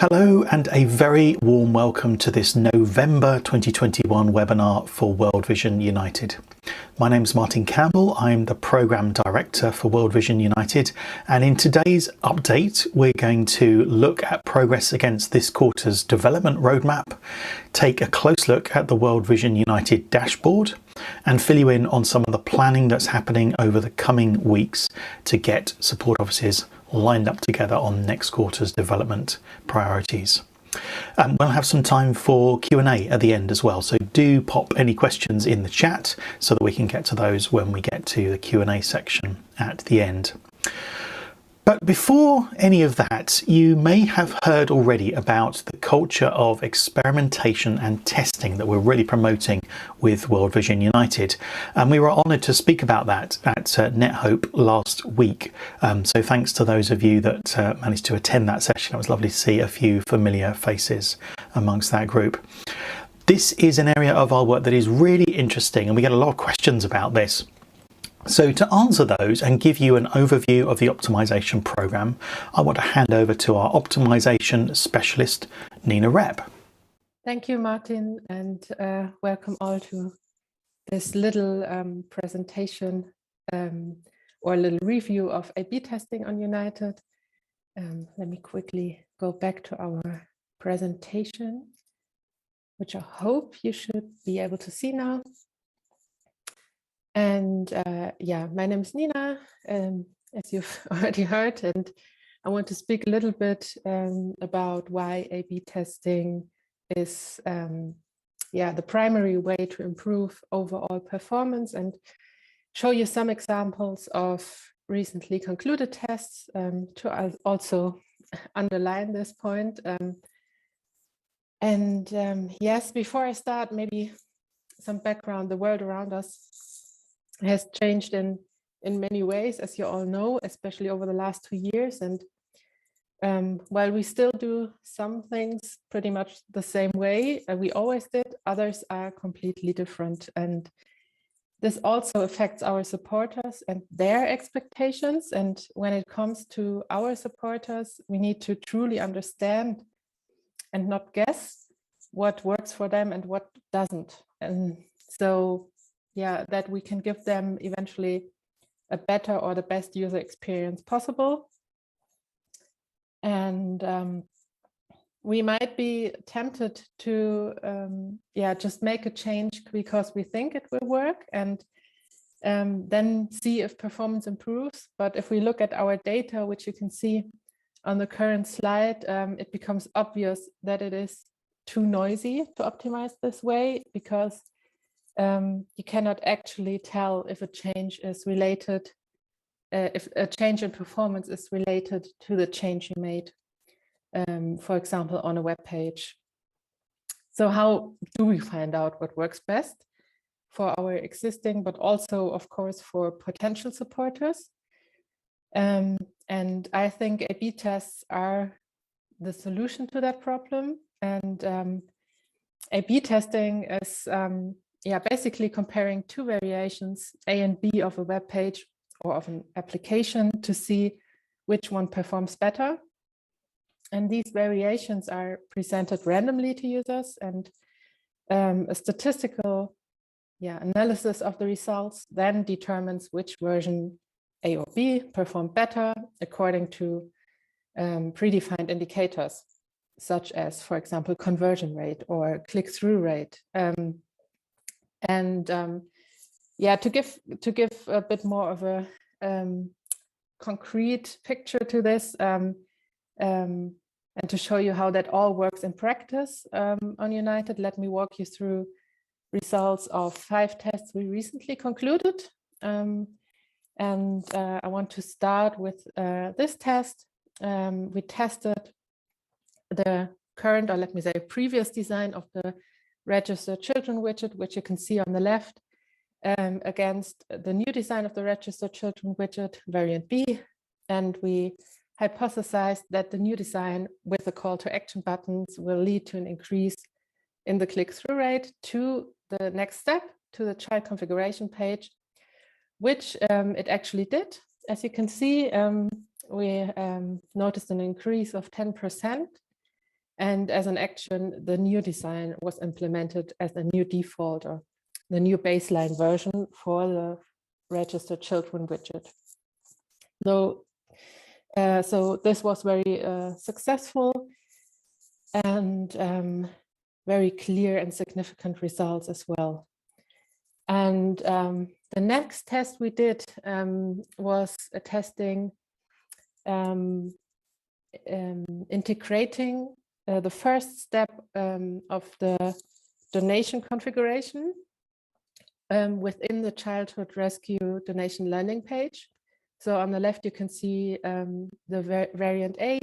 Hello and a very warm welcome to this November 2021 webinar for World Vision United. My name is Martin Campbell, I'm the Programme Director for World Vision United, and in today's update we're going to look at progress against this quarter's development roadmap, take a close look at the World Vision United dashboard, and fill you in on some of the planning that's happening over the coming weeks to get support offices lined up together on next quarter's development priorities. We'll have some time for Q&A at the end as well, so do pop any questions in the chat so that we can get to those when we get to the Q&A section at the end. But before any of that, you may have heard already about the culture of experimentation and testing that we're really promoting with World Vision United. And we were honoured to speak about that at NetHope last week. So thanks to those of you that managed to attend that session. It was lovely to see a few familiar faces amongst that group. This is an area of our work that is really interesting, and we get a lot of questions about this. So to answer those and give you an overview of the optimization program, I want to hand over to our optimization specialist, Nina Rep. Thank you, Martin, and welcome all to this little presentation or a little review of A/B testing on United. Let me quickly go back to our presentation, which I hope you should be able to see now. And yeah, my name is Nina, as you've already heard, and I want to speak a little bit about why A/B testing is the primary way to improve overall performance, and show you some examples of recently concluded tests to also underline this point. Yes, before I start, maybe some background. The world around us has changed in many ways, as you all know, especially over the last 2 years. And while we still do some things pretty much the same way we always did, others are completely different. And this also affects our supporters and their expectations. And when it comes to our supporters, we need to truly understand and not guess what works for them and what doesn't. And so that we can give them eventually a better or the best user experience possible. And we might be tempted to just make a change because we think it will work, and then see if performance improves. But if we look at our data, which you can see on the current slide, it becomes obvious that it is too noisy to optimize this way, because you cannot actually tell if a change is related, if a change in performance is related to the change you made, for example, on a web page. So how do we find out what works best for our existing, but also, of course, for potential supporters? And I think A/B tests are the solution to that problem. And A/B testing is basically comparing two variations, A and B, of a web page or of an application to see which one performs better. And these variations are presented randomly to users, and a statistical analysis of the results then determines which version, A or B, performed better according to predefined indicators, such as, for example, conversion rate or click-through rate. To give a bit more of a concrete picture to this, and to show you how that all works in practice on United, let me walk you through results of 5 tests we recently concluded. I want to start with this test. We tested the current, or let me say previous design of the Register Children widget, which you can see on the left, against the new design of the Register Children widget, variant B. And we hypothesized that the new design with the call to action buttons will lead to an increase in the click-through rate to the next step, to the child configuration page, which it actually did. As you can see, we noticed an increase of 10%. And as an action, the new design was implemented as a new default or the new baseline version for the registered children widget. So this was very successful and very clear and significant results as well. And the next test we did was a testing integrating the first step of the donation configuration within the childhood rescue donation landing page. So on the left, you can see the variant A,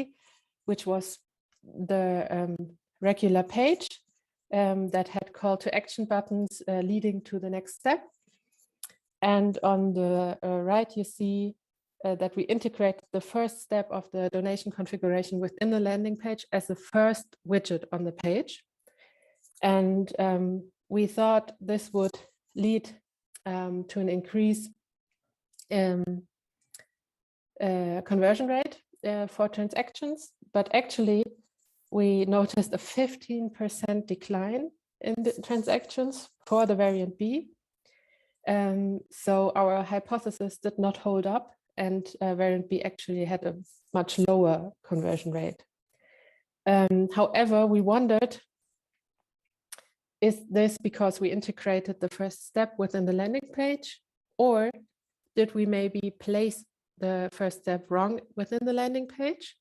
which was the regular page that had call to action buttons leading to the next step. And on the right, you see that we integrated the first step of the donation configuration within the landing page as the first widget on the page. And we thought this would lead to an increase in conversion rate for transactions, but actually we noticed a 15% decline in the transactions for the variant B. So our hypothesis did not hold up, and variant B actually had a much lower conversion rate. However, we wondered, is this because we integrated the first step within the landing page, or did we maybe place the first step wrong within the landing page?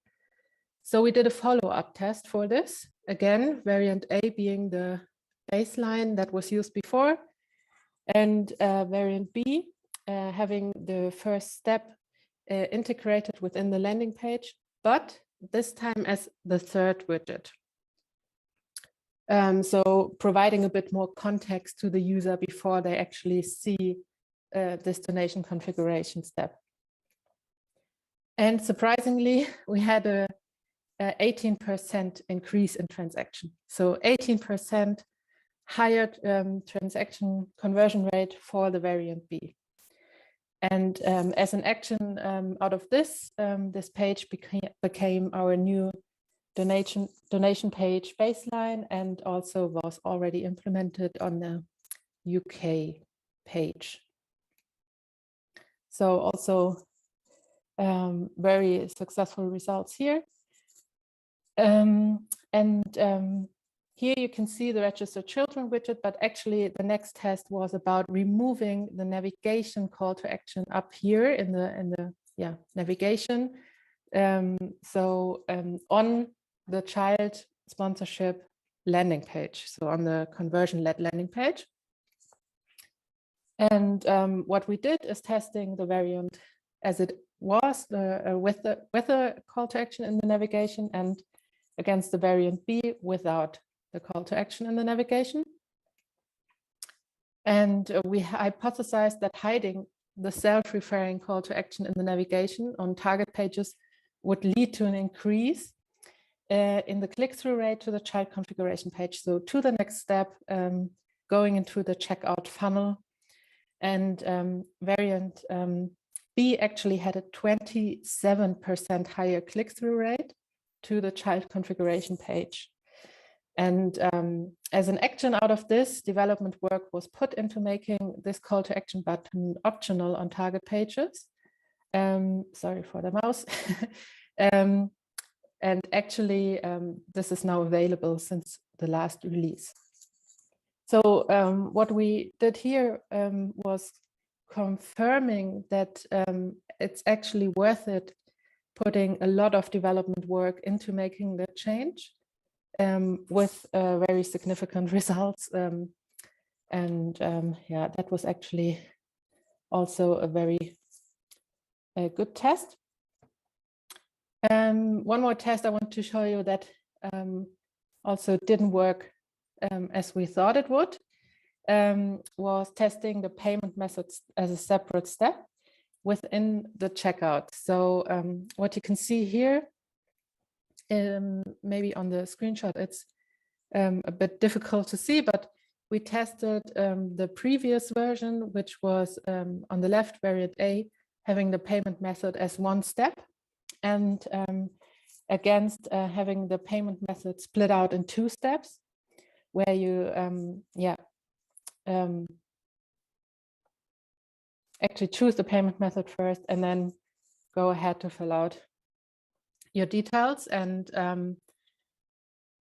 So we did a follow-up test for this. Again, variant A being the baseline that was used before, and variant B having the first step integrated within the landing page, but this time as the third widget. So providing a bit more context to the user before they actually see this donation configuration step. And surprisingly, we had a 18% increase in transaction. So 18% higher transaction conversion rate for the variant B. And as an action out of this, this page became our new donation page baseline, and also was already implemented on the UK page. So also very successful results here. Here you can see the registered children widget, but actually the next test was about removing the navigation call to action up here in the navigation. On the child sponsorship landing page, so on the conversion-led landing page. And what we did is testing the variant as it was with the call to action in the navigation, and against the variant B without the call to action in the navigation. And we hypothesized that hiding the self-referring call to action in the navigation on target pages would lead to an increase in the click-through rate to the child configuration page. So to the next step, going into the checkout funnel. And variant B actually had a 27% higher click-through rate to the child configuration page. And as an action out of this, development work was put into making this call to action button optional on target pages. Sorry for the mouse. And actually, this is now available since the last release. So what we did here was confirming that it's actually worth it putting a lot of development work into making the change with very significant results. Yeah, that was actually also a very good test. One more test I want to show you that also didn't work as we thought it would, was testing the payment methods as a separate step within the checkout. So what you can see here, maybe on the screenshot, it's a bit difficult to see, but we tested the previous version, which was on the left, variant A, having the payment method as one step. And against having the payment method split out in 2 steps, where you actually choose the payment method first and then go ahead to fill out your details. And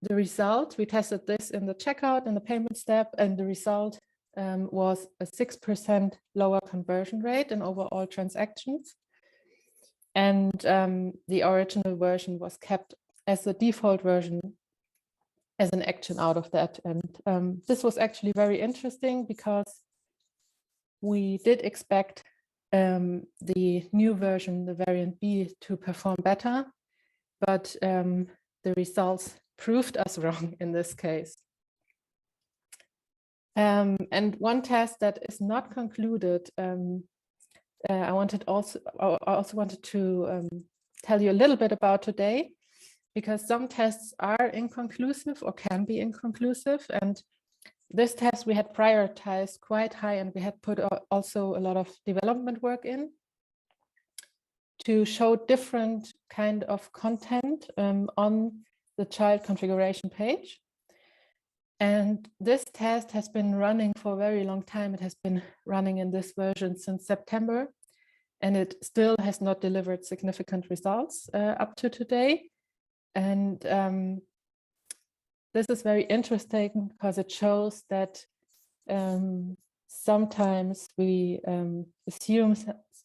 the result, we tested this in the checkout in the payment step, and the result was a 6% lower conversion rate in overall transactions. And the original version was kept as the default version as an action out of that. And this was actually very interesting because we did expect the new version, the variant B, to perform better, but the results proved us wrong in this case. And one test that is not concluded, I also wanted to tell you a little bit about today, because some tests are inconclusive or can be inconclusive. And this test we had prioritized quite high, and we had put also a lot of development work in to show different kind of content on the child configuration page. And this test has been running for a very long time. It has been running in this version since September, and it still has not delivered significant results up to today. And this is very interesting because it shows that sometimes we assume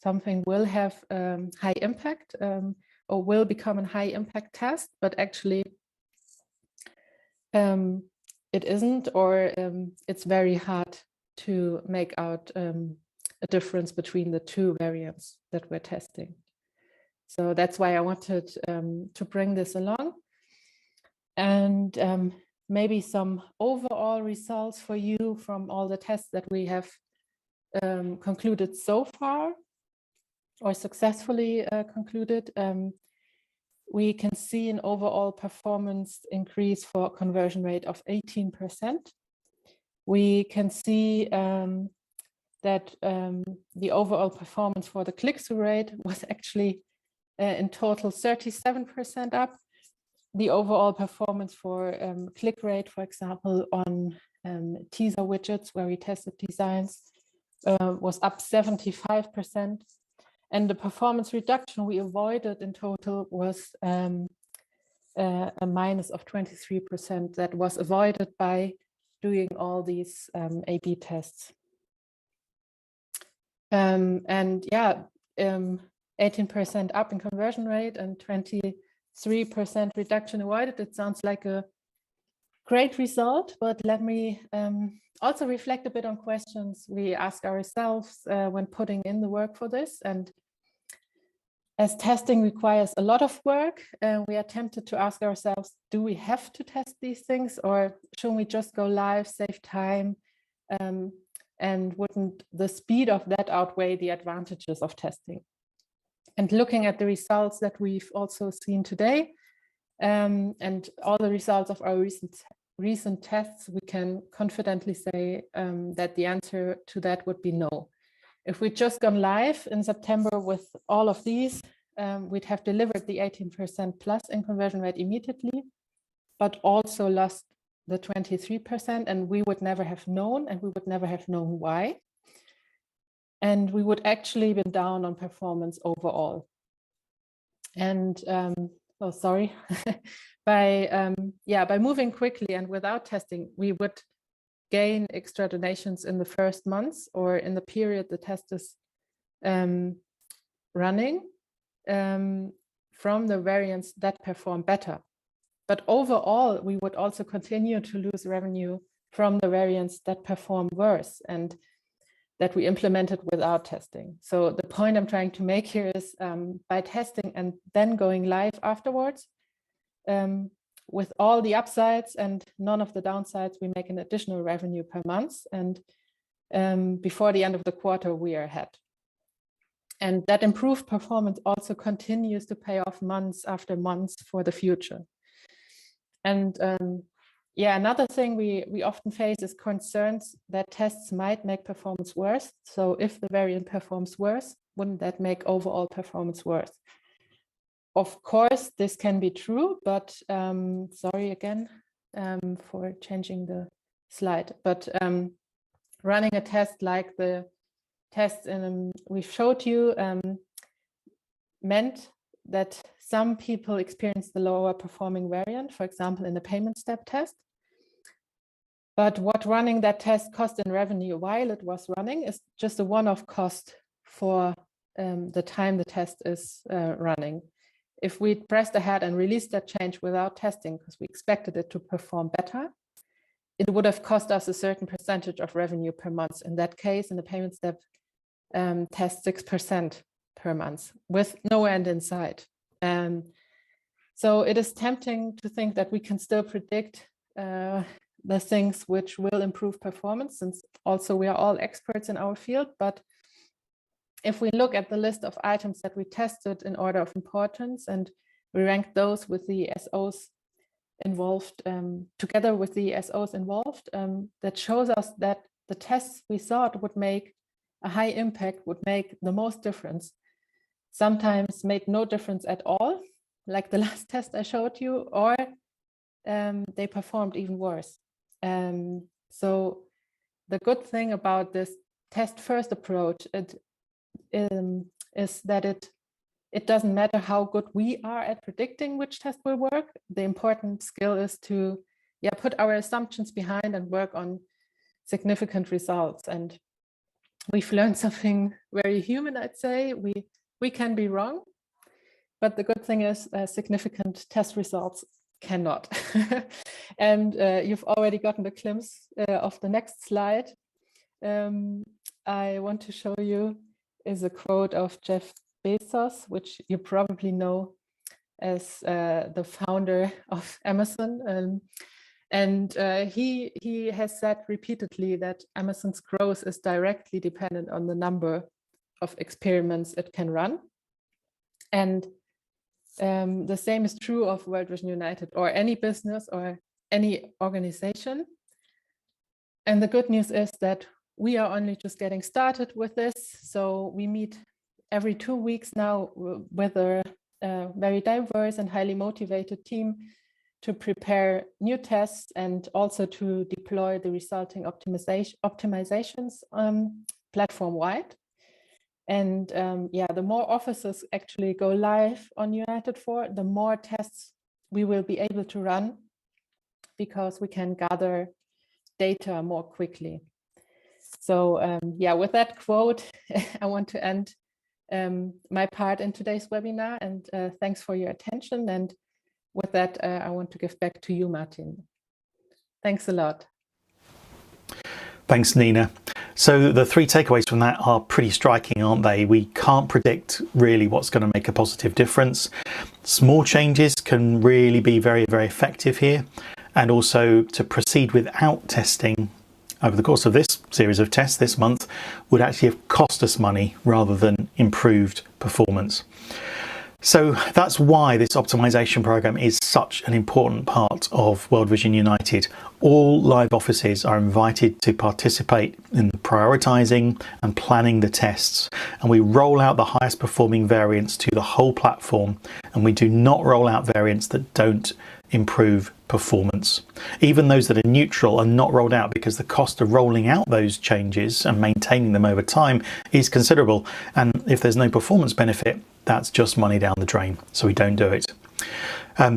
something will have high impact or will become a high impact test, but actually it isn't, or it's very hard to make out a difference between the 2 variants that we're testing. So that's why I wanted to bring this along. And maybe some overall results for you from all the tests that we have concluded so far, or successfully concluded. We can see an overall performance increase for conversion rate of 18%. We can see that the overall performance for the click-through rate was actually in total 37% up. The overall performance for click rate, for example, on teaser widgets where we tested designs was up 75%. And the performance reduction we avoided in total was a minus of 23% that was avoided by doing all these A/B tests. And yeah, 18% up in conversion rate and 23% reduction avoided. It sounds like a great result, but let me also reflect a bit on questions we ask ourselves when putting in the work for this. And as testing requires a lot of work, we are tempted to ask ourselves, do we have to test these things, or should we just go live, save time, and wouldn't the speed of that outweigh the advantages of testing? And looking at the results that we've also seen today, and all the results of our recent tests, we can confidently say that the answer to that would be no. If we'd just gone live in September with all of these, we'd have delivered the 18% plus in conversion rate immediately, but also lost the 23%, and we would never have known, and we would never have known why. And we would actually been down on performance overall. And oh, sorry, by moving quickly and without testing, we would gain extra donations in the first months or in the period the test is running from the variants that perform better. But overall, we would also continue to lose revenue from the variants that perform worse and that we implemented without testing. So the point I'm trying to make here is by testing and then going live afterwards, with all the upsides and none of the downsides, we make an additional revenue per month. And before the end of the quarter, we are ahead. And that improved performance also continues to pay off months after months for the future. And yeah, another thing we often face is concerns that tests might make performance worse. So if the variant performs worse, wouldn't that make overall performance worse? of course, this can be true, but sorry again for changing the slide. But running a test like the test we showed you meant that some people experienced the lower performing variant, for example, in the payment step test. But what running that test cost in revenue while it was running is just a one-off cost for the time the test is running. If we pressed ahead and released that change without testing, because we expected it to perform better, it would have cost us a certain percentage of revenue per month. In that case, in the payment step test, 6% per month with no end in sight. So it is tempting to think that we can still predict the things which will improve performance, since also we are all experts in our field. But if we look at the list of items that we tested in order of importance, and we ranked those with the SOs involved, together with the SOs involved, that shows us that the tests we thought would make a high impact, would make the most difference, sometimes made no difference at all, like the last test I showed you, or they performed even worse. So the good thing about this test first approach is that it doesn't matter how good we are at predicting which test will work. The important skill is to put our assumptions behind and work on significant results. And we've learned something very human, I'd say. We can be wrong, but the good thing is significant test results cannot. And you've already gotten a glimpse of the next slide. I want to show you is a quote of Jeff Bezos, which you probably know as the founder of Amazon. And he has said repeatedly that Amazon's growth is directly dependent on the number of experiments it can run. And the same is true of World Vision United or any business or any organization. And the good news is that we are only just getting started with this. So we meet every 2 weeks now with a very diverse and highly motivated team to prepare new tests and also to deploy the resulting optimizations platform-wide. And the more offices actually go live on United 4, the more tests we will be able to run, because we can gather data more quickly. So with that quote, I want to end my part in today's webinar, and thanks for your attention. And with that, I want to give back to you, Martin. Thanks a lot. Thanks, Nina. So the 3 takeaways from that are pretty striking, aren't they? We can't predict really what's going to make a positive difference. Small changes can really be very, very effective here. And also to proceed without testing over the course of this series of tests this month would actually have cost us money rather than improved performance. So that's why this optimization program is such an important part of World Vision United. All live offices are invited to participate in the prioritizing and planning the tests, and we roll out the highest performing variants to the whole platform, and we do not roll out variants that don't improve performance. Even those that are neutral are not rolled out because the cost of rolling out those changes and maintaining them over time is considerable, and if there's no performance benefit, that's just money down the drain, so we don't do it.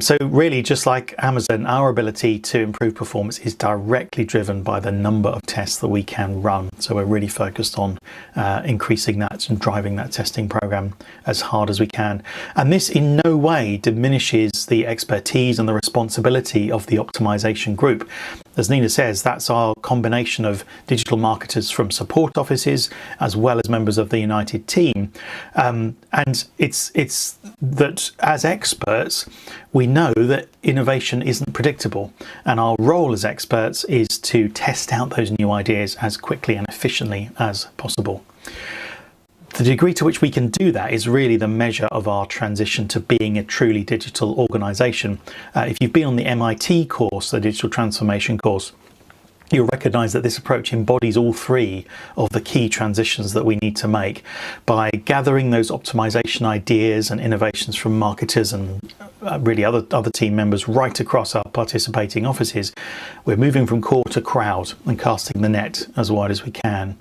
So really, just like Amazon, our ability to improve performance is directly driven by the number of tests that we can run. So we're really focused on increasing that and driving that testing program as hard as we can. And this in no way diminishes the expertise and the responsibility of the optimization group. As Nina says, that's our combination of digital marketers from support offices as well as members of the United team. And it's that as experts, we know that innovation isn't predictable, and our role as experts is to test out those new ideas as quickly and efficiently as possible. The degree to which we can do that is really the measure of our transition to being a truly digital organization. If you've been on the MIT course, the digital transformation course, you'll recognise that this approach embodies all three of the key transitions that we need to make. By gathering those optimization ideas and innovations from marketers and really other team members right across our participating offices, we're moving from core to crowd and casting the net as wide as we can.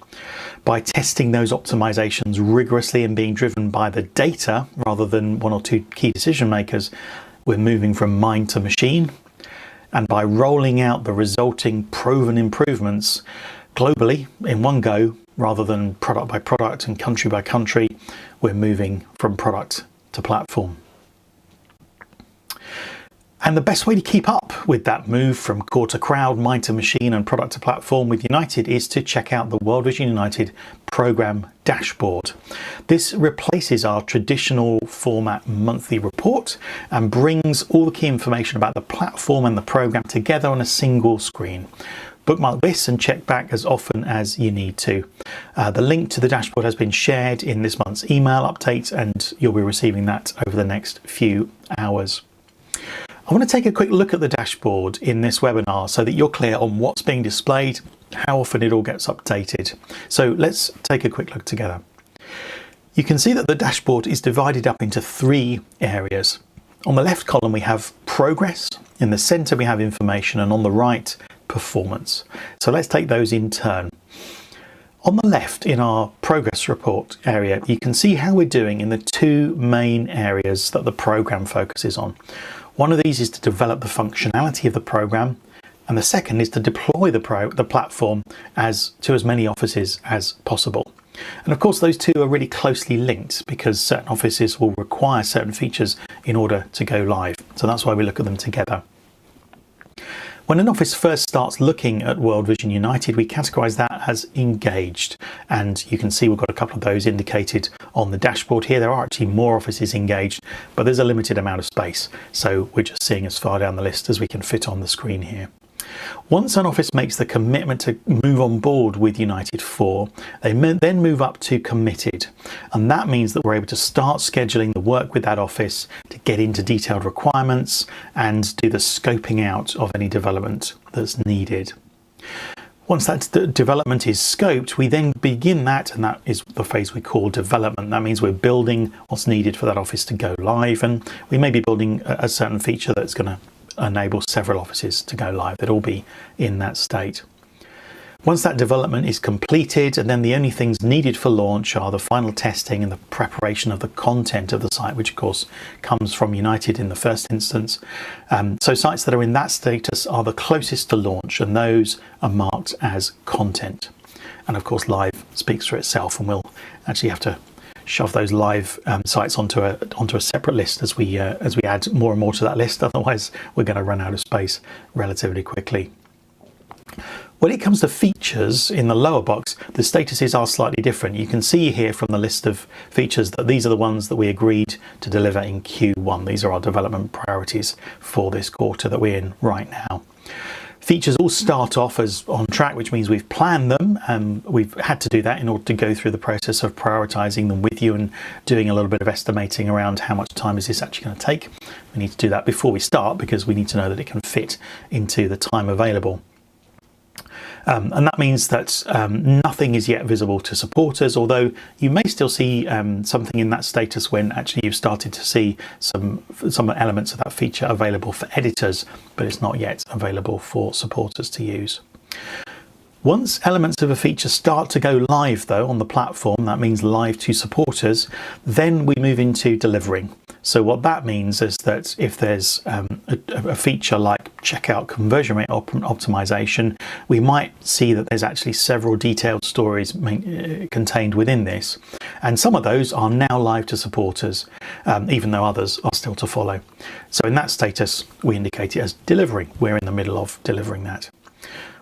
By testing those optimizations rigorously and being driven by the data rather than one or two key decision makers, we're moving from mind to machine. And by rolling out the resulting proven improvements globally in one go, rather than product by product and country by country, we're moving from product to platform. And the best way to keep up with that move from core to crowd, mind to machine and product to platform with United is to check out the World Vision United Programme Dashboard. This replaces our traditional format monthly report and brings all the key information about the platform and the programme together on a single screen. Bookmark this and check back as often as you need to. The link to the dashboard has been shared in this month's email update, and you'll be receiving that over the next few hours. I want to take a quick look at the dashboard in this webinar so that you're clear on what's being displayed, how often it all gets updated. So let's take a quick look together. You can see that the dashboard is divided up into three areas. On the left column we have progress, in the centre we have information, and on the right performance. So let's take those in turn. On the left, in our progress report area, you can see how we're doing in the two main areas that the programme focuses on. One of these is to develop the functionality of the programme, and the second is to deploy the platform to as many offices as possible. And of course those two are really closely linked because certain offices will require certain features in order to go live. So that's why we look at them together. When an office first starts looking at World Vision United, we categorise that as engaged, and you can see we've got a couple of those indicated on the dashboard here. There are actually more offices engaged, but there's a limited amount of space, so we're just seeing as far down the list as we can fit on the screen here. Once an office makes the commitment to move on board with United 4, they then move up to committed, and that means that we're able to start scheduling the work with that office to get into detailed requirements and do the scoping out of any development that's needed. Once that development is scoped, we then begin that, and that is the phase we call development. That means we're building what's needed for that office to go live, and we may be building a certain feature that's going to enable several offices to go live. They'll all be in that state. Once that development is completed, and then the only things needed for launch are the final testing and the preparation of the content of the site, which of course comes from United in the first instance. So sites that are in that status are the closest to launch, and those are marked as content. And of course live speaks for itself, and we'll actually have to shove those live sites onto a separate list as we add more and more to that list. Otherwise we're going to run out of space relatively quickly. When it comes to features in the lower box, the statuses are slightly different. You can see here from the list of features that these are the ones that we agreed to deliver in Q1. These are our development priorities for this quarter that we're in right now. Features all start off as on track, which means we've planned them, and we've had to do that in order to go through the process of prioritizing them with you and doing a little bit of estimating around how much time is this actually going to take. We need to do that before we start because we need to know that it can fit into the time available. And that means that nothing is yet visible to supporters, although you may still see something in that status when actually you've started to see some elements of that feature available for editors, but it's not yet available for supporters to use. Once elements of a feature start to go live though on the platform, that means live to supporters, then we move into delivering. So what that means is that if there's a feature like checkout conversion rate optimization, we might see that there's actually several detailed stories contained within this. And some of those are now live to supporters, even though others are still to follow. So in that status, we indicate it as delivering. We're in the middle of delivering that.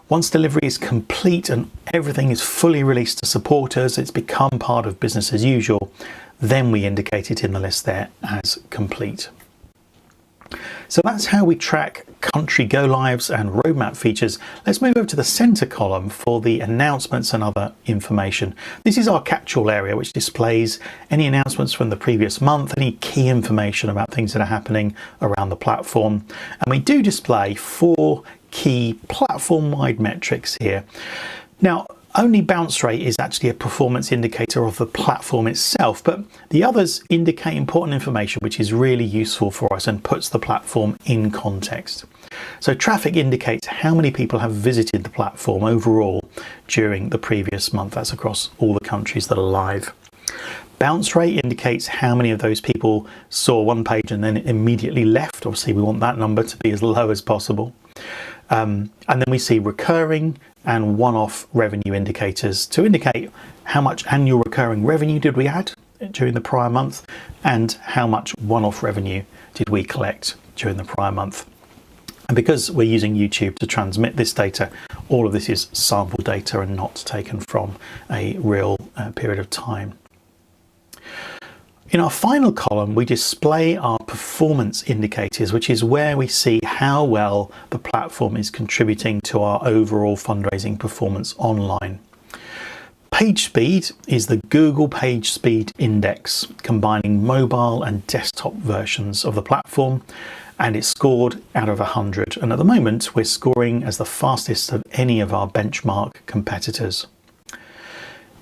Once delivery is complete and everything is fully released to supporters, it's become part of business as usual, then we indicate it in the list there as complete. So that's how we track country go lives and roadmap features. Let's move over to the center column for the announcements and other information. This is our catch-all area, which displays any announcements from the previous month, any key information about things that are happening around the platform. And we do display 4 key platform-wide metrics here. Now, only bounce rate is actually a performance indicator of the platform itself, but the others indicate important information which is really useful for us and puts the platform in context. So traffic indicates how many people have visited the platform overall during the previous month. That's across all the countries that are live. Bounce rate indicates how many of those people saw one page and then immediately left. Obviously, we want that number to be as low as possible. And then we see recurring and one-off revenue indicators to indicate how much annual recurring revenue did we add during the prior month and how much one-off revenue did we collect during the prior month. And because we're using YouTube to transmit this data, all of this is sample data and not taken from a real period of time. In our final column, we display our performance indicators, which is where we see how well the platform is contributing to our overall fundraising performance online. Page speed is the Google Page Speed Index, combining mobile and desktop versions of the platform, and it's scored out of 100. And at the moment, we're scoring as the fastest of any of our benchmark competitors.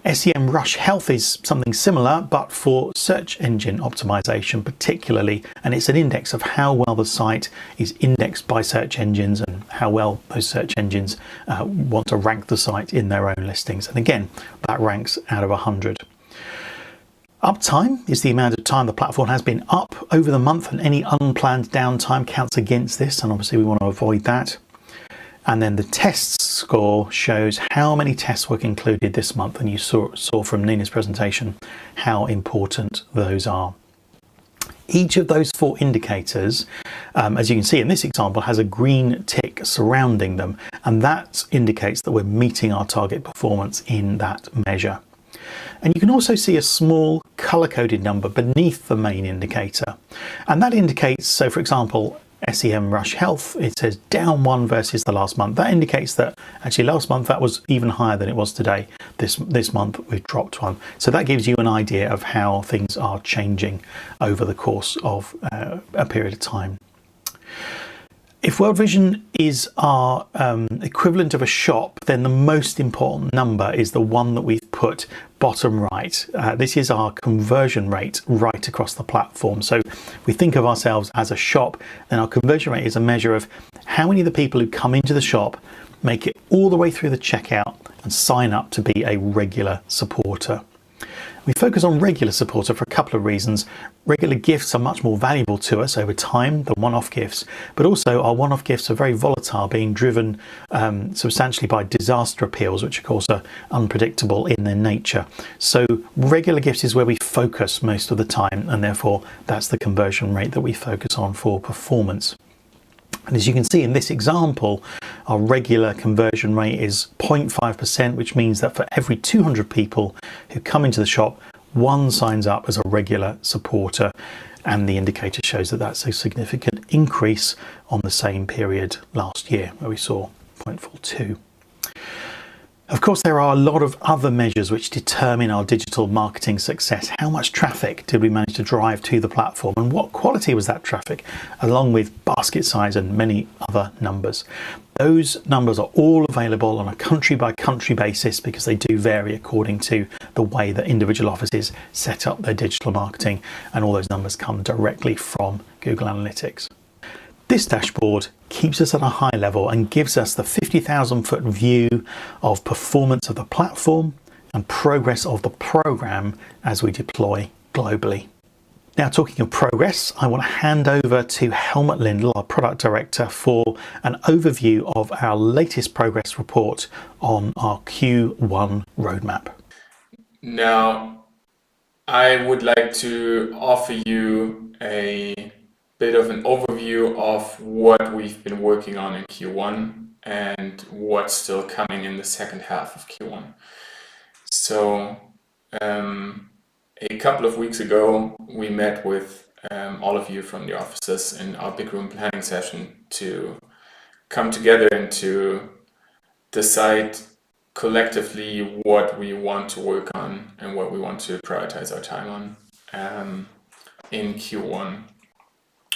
SEMrush Health is something similar, but for search engine optimization particularly, and it's an index of how well the site is indexed by search engines and how well those search engines want to rank the site in their own listings. And again, that ranks out of 100. Uptime is the amount of time the platform has been up over the month, and any unplanned downtime counts against this, and obviously we want to avoid that. And then the tests score shows how many tests were concluded this month, and you saw from Nina's presentation how important those are. Each of those 4 indicators, as you can see in this example, has a green tick surrounding them, and that indicates that we're meeting our target performance in that measure. And you can also see a small color-coded number beneath the main indicator, and that indicates, so for example, SEMrush Health, it says down 1 versus the last month. That indicates that actually last month that was even higher than it was today. This month we've dropped 1. So that gives you an idea of how things are changing over the course of a period of time. If World Vision is our equivalent of a shop, then the most important number is the one that we've put bottom right. This is our conversion rate right across the platform. So we think of ourselves as a shop, then our conversion rate is a measure of how many of the people who come into the shop make it all the way through the checkout and sign up to be a regular supporter. We focus on regular supporter for a couple of reasons. Regular gifts are much more valuable to us over time than one-off gifts, but also our one-off gifts are very volatile, being driven substantially by disaster appeals, which of course are unpredictable in their nature. So regular gifts is where we focus most of the time, and therefore that's the conversion rate that we focus on for performance. And as you can see in this example, our regular conversion rate is 0.5%, which means that for every 200 people who come into the shop, 1 signs up as a regular supporter, and the indicator shows that that's a significant increase on the same period last year, where we saw 0.42. Of course, there are a lot of other measures which determine our digital marketing success. How much traffic did we manage to drive to the platform, and what quality was that traffic, along with basket size and many other numbers. Those numbers are all available on a country by country basis because they do vary according to the way that individual offices set up their digital marketing, and all those numbers come directly from Google Analytics. This dashboard keeps us at a high level and gives us the 50,000-foot view of performance of the platform and progress of the program as we deploy globally. Now, talking of progress, I want to hand over to Helmut Lindl, our product director, for an overview of our latest progress report on our Q1 roadmap. Now, I would like to offer you a bit of an overview of what we've been working on in Q1 and what's still coming in the second half of Q1. So a couple of weeks ago we met with all of you from the offices in our big room planning session to come together and to decide collectively what we want to work on and what we want to prioritize our time on in Q1.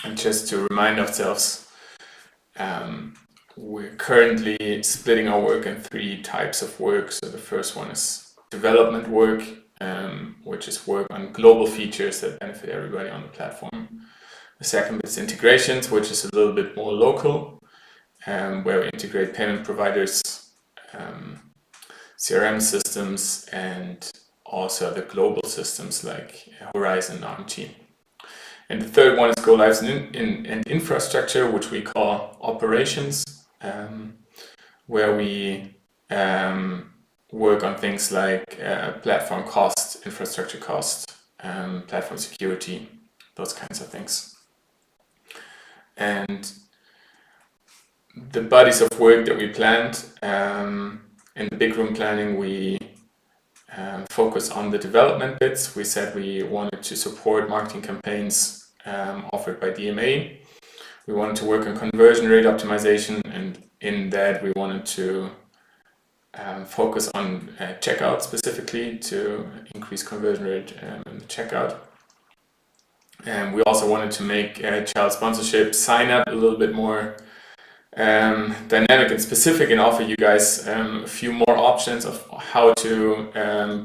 And just to remind ourselves, we're currently splitting our work in 3 types of work. So the first one is development work, which is work on global features that benefit everybody on the platform. The second is integrations, which is a little bit more local, where we integrate payment providers, CRM systems, and also the global systems like Horizon and RMG. And the third one is go lives and infrastructure, which we call operations, where we work on things like platform cost, infrastructure cost, platform security, those kinds of things. And the bodies of work that we planned in the big room planning, we focus on the development bits. We said we wanted to support marketing campaigns offered by DMA. We wanted to work on conversion rate optimization, and in that we wanted to focus on checkout specifically to increase conversion rate in the checkout. And we also wanted to make child sponsorship sign up a little bit more dynamic and specific, and offer you guys a few more options of how to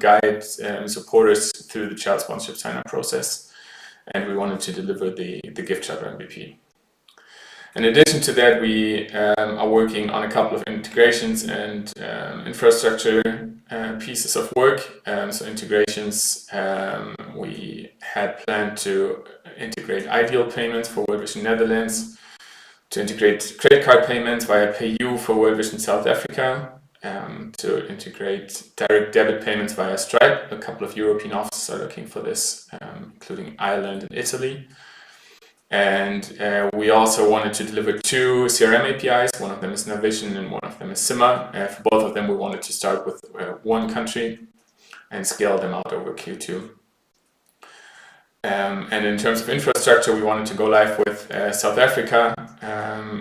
guide supporters through the child sponsorship sign-up process. And we wanted to deliver the gift shop MVP. In addition to that, we are working on a couple of integrations and infrastructure pieces of work. So integrations, we had planned to integrate Ideal payments for World Vision Netherlands, to integrate credit card payments via PayU for World Vision South Africa, to integrate direct debit payments via Stripe. A couple of European offices are looking for this, including Ireland and Italy. And we also wanted to deliver 2 CRM APIs. One of them is Navision and one of them is Sima. For both of them, we wanted to start with one country and scale them out over Q2. And in terms of infrastructure, we wanted to go live with South Africa.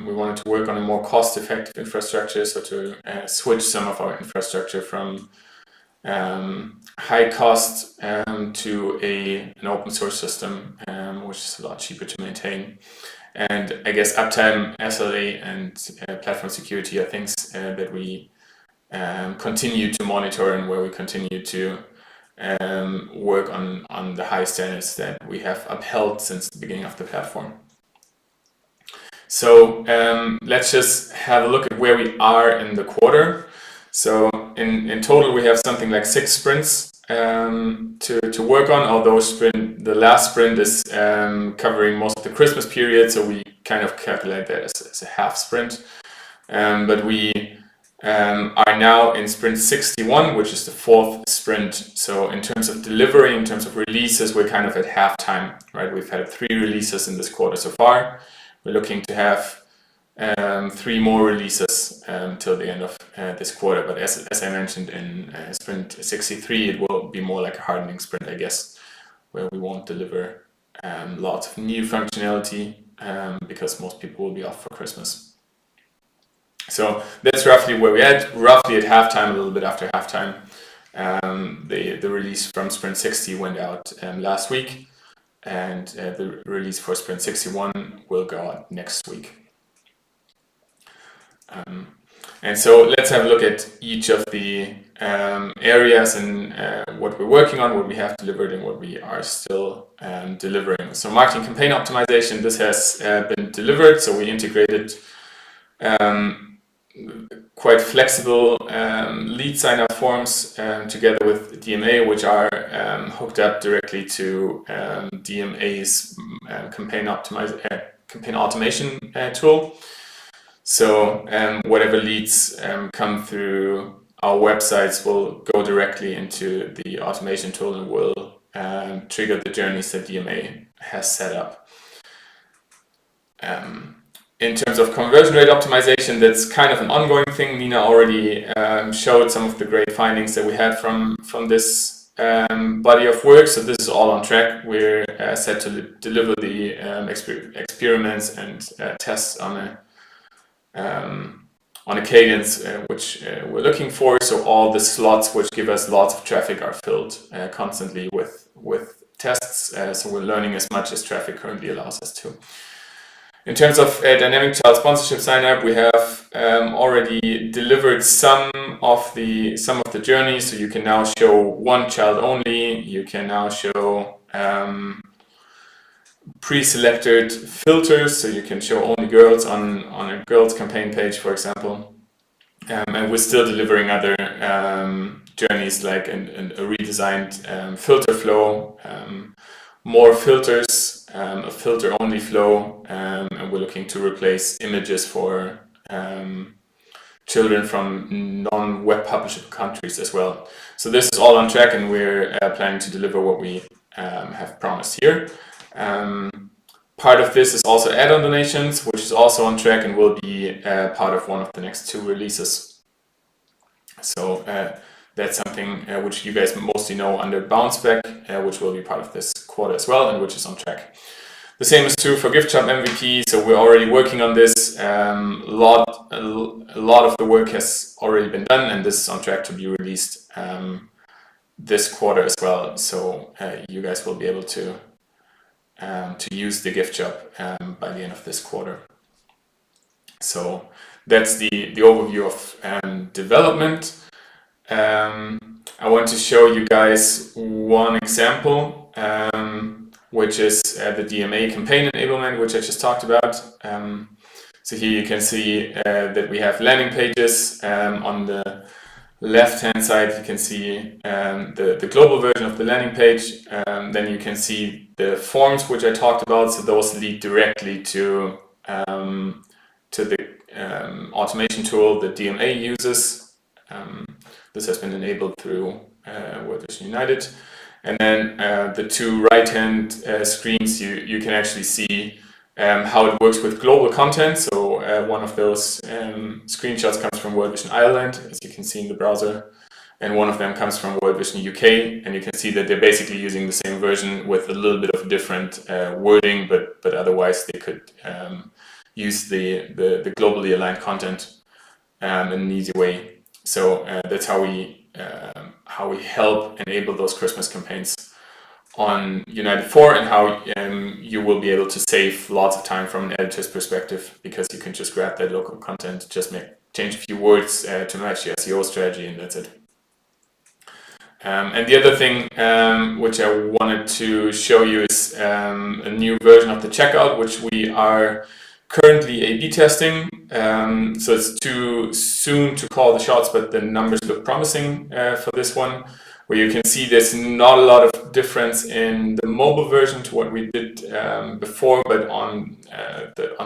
We wanted to work on a more cost-effective infrastructure, so to switch some of our infrastructure from high cost to an open source system, which is a lot cheaper to maintain. And I guess uptime, SLA, and platform security are things that we continue to monitor, and where we continue to work on the high standards that we have upheld since the beginning of the platform. So let's just have a look at where we are in the quarter. So in total, we have something like 6 sprints to work on, although the last sprint is covering most of the Christmas period, so we kind of calculate that as a half sprint. But we are now in sprint 61, which is the 4th sprint. So in terms of delivery, in terms of releases, we're kind of at halftime, right? We've had 3 releases in this quarter so far. We're looking to have 3 more releases till the end of this quarter. But as I mentioned, in sprint 63, it will be more like a hardening sprint, I guess, where we won't deliver lots of new functionality because most people will be off for Christmas. So that's roughly where we're at, roughly at halftime, a little bit after halftime. The release from sprint 60 went out last week, and the release for sprint 61 will go out next week. And so let's have a look at each of the areas and what we're working on, what we have delivered, and what we are still delivering. So marketing campaign optimization, this has been delivered. So we integrated quite flexible lead sign-up forms together with DMA, which are hooked up directly to DMA's campaign automation tool. So whatever leads come through our websites will go directly into the automation tool and will trigger the journeys that DMA has set up. In terms of conversion rate optimization, that's kind of an ongoing thing. Nina already showed some of the great findings that we had from this body of work. So this is all on track. We're set to deliver the experiments and tests on a cadence which we're looking for. So all the slots which give us lots of traffic are filled constantly with tests. So we're learning as much as traffic currently allows us to. In terms of dynamic child sponsorship sign up, we have already delivered some of the journeys. So you can now show one child only. You can now show pre-selected filters, so you can show only girls on a girls campaign page, for example. And we're still delivering other journeys like a redesigned filter flow, more filters, a filter-only flow, and we're looking to replace images for children from non-web publishable countries as well. So this is all on track, and we're planning to deliver what we have promised here. Part of this is also add-on donations, which is also on track and will be part of one of the next 2 releases. So that's something which you guys mostly know under Bounce Back, which will be part of this quarter as well, and which is on track. The same is true for Gift Shop MVP. So we're already working on this. A lot of the work has already been done, and this is on track to be released this quarter as well. So you guys will be able to use the gift shop by the end of this quarter. So that's the overview of development. I want to show you guys one example, which is the DMA campaign enablement, which I just talked about. So here you can see that we have landing pages. On the left-hand side, you can see the global version of the landing page. Then you can see the forms which I talked about. So those lead directly to the automation tool that DMA uses. This has been enabled through World Vision United. And then the 2 right-hand screens, you can actually see how it works with global content. So one of those screenshots comes from World Vision Ireland, as you can see in the browser, and one of them comes from World Vision UK, and you can see that they're basically using the same version with a little bit of different wording, but otherwise they could use the globally aligned content in an easy way. So that's how we help enable those Christmas campaigns on United 4, and how you will be able to save lots of time from an editor's perspective, because you can just grab that local content, just change a few words to match the SEO strategy, and that's it. And the other thing which I wanted to show you is a new version of the checkout, which we are currently A/B testing. So it's too soon to call the shots, but the numbers look promising for this one, where you can see there's not a lot of difference in the mobile version to what we did before, but on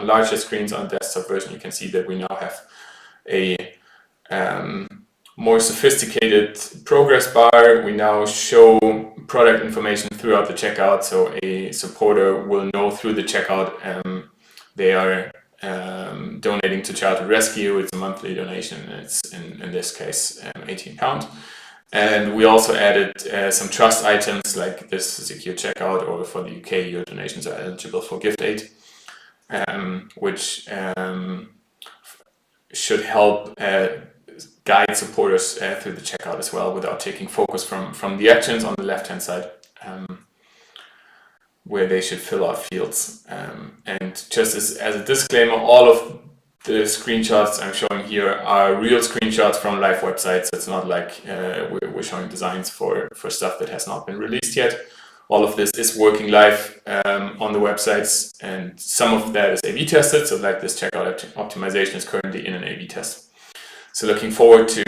larger screens on the desktop version, you can see that we now have a more sophisticated progress bar. We now show product information throughout the checkout, so a supporter will know through the checkout they are donating to Childhood Rescue. It's a monthly donation, and it's in this case £18. And we also added some trust items like this secure checkout, or for the UK, your donations are eligible for gift aid, which should help guide supporters through the checkout as well, without taking focus from the actions on the left-hand side, where they should fill out fields. And just as a disclaimer, all of the screenshots I'm showing here are real screenshots from live websites. It's not like we're showing designs for stuff that has not been released yet. All of this is working live on the websites, and some of that is A/B tested. So like this checkout optimization is currently in an A/B test. So looking forward to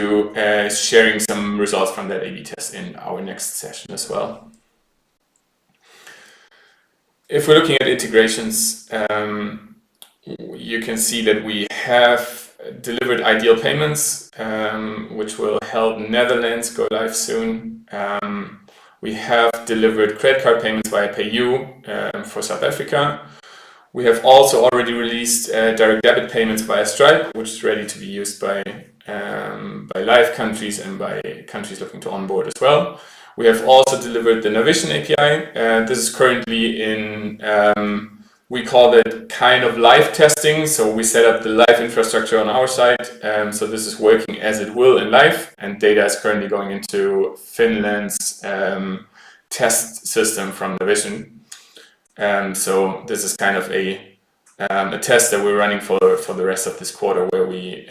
sharing some results from that A/B test in our next session as well. If we're looking at integrations, you can see that we have delivered Ideal Payments, which will help Netherlands go live soon. We have delivered credit card payments via PayU for South Africa. We have also already released direct debit payments via Stripe, which is ready to be used by live countries and by countries looking to onboard as well. We have also delivered the Navision API. This is currently in, we call it kind of live testing. So we set up the live infrastructure on our side. So this is working as it will in live, and data is currently going into Finland's test system from Navision. So this is kind of a test that we're running for the rest of this quarter, where we